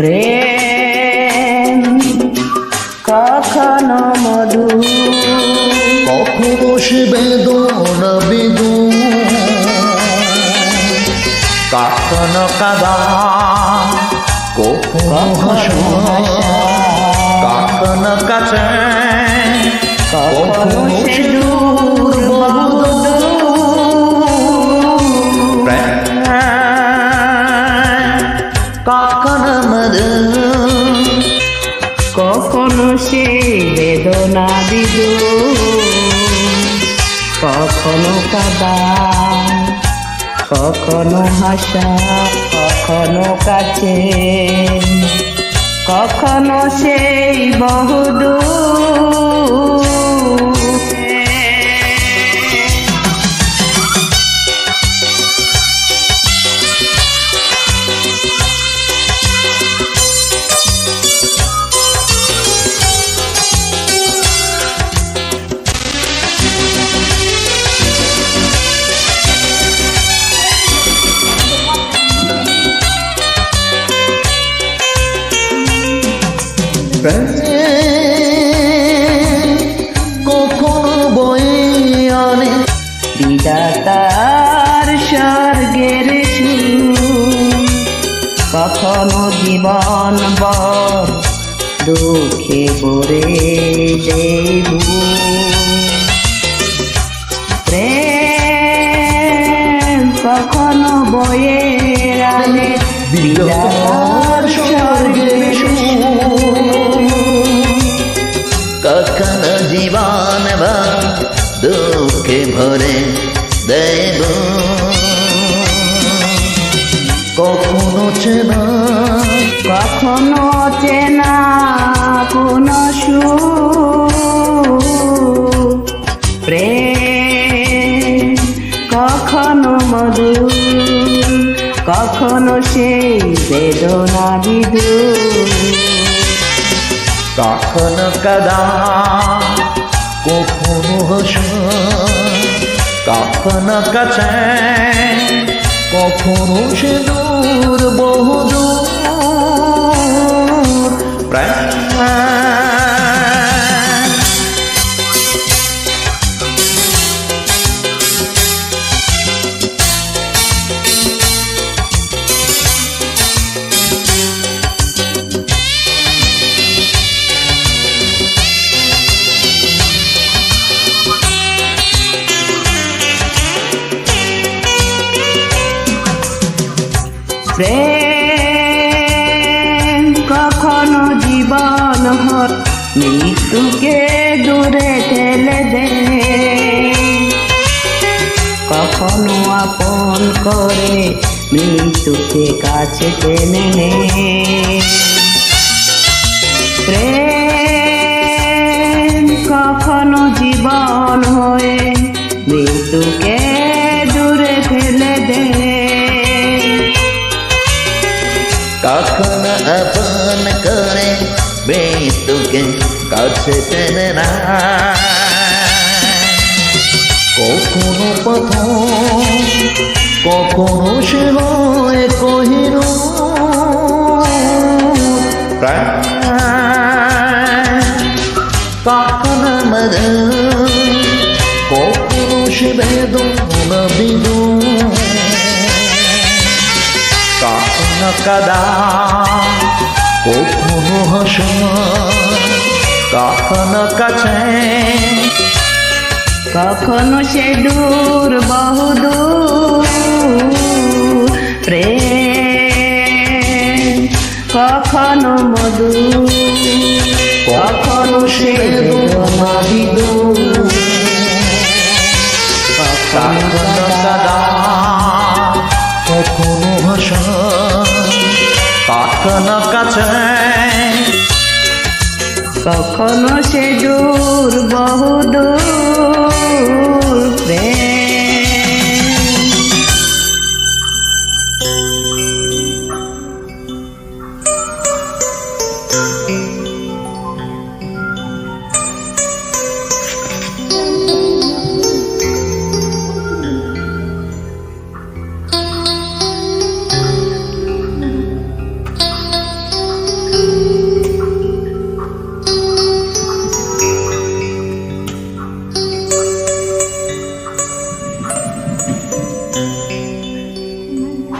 প্রেম কখনো মধু, কখনো সে বেদনা বেদন, কখনো কাদা, কখনো হাসা, কখনো কাছে, কখনো সে দূর বহুদূর। কখনো মধু, কখনো সে বেদনা বিদু, কখনো কাদা, কখনো হাসা, কখনো কাছে, কখনো সেই বহুদূর। কখনো বয়ে আনে বিধাতার স্বর্গের সুর, কখনো জীবন বর দুঃখে ভরে দেব। প্রেম কখনো বয়ে আনে বিধাতার স্বর্গের সুর, কখনো জীবন বা দুঃখে ভরে দেব। কখনো চেনা, কখনো চেনা কোন সুর, প্রেম কখনো মধু, কখনো সেই বেদনা বিদু, কখনো কাদা, কখনো হাসা, কখনো কাছে, কখনো সে দূর বহুদূর। প্রেম প্রেম কখনো জীবন হয় মৃত্যুকে দূরে ঠেলে দে, কখনো আপন করে মৃত্যুকে কাছে টেনে নে। প্রেম কখনো জীবন হয়ে মৃত্যুকে দূরে ফেলে দে, কখনো আপন করে মৃত্যুকে কাছে টেনে না। কখনো পথ, কখনো সে হয় কোহিনূর। কখনো মধু, কখনো সে বেদনা বিদু, কখনো কাদা, কখনো হাসা, কখনো কাছে, কখনো সে দূর বহুদূর। প্রেম কখনো মধু, কখনো সে বেদনা বিদু, কখনো কাদা, কখনো হাসা, কখনো কাছে, কখনো সে দূর বহুদূর।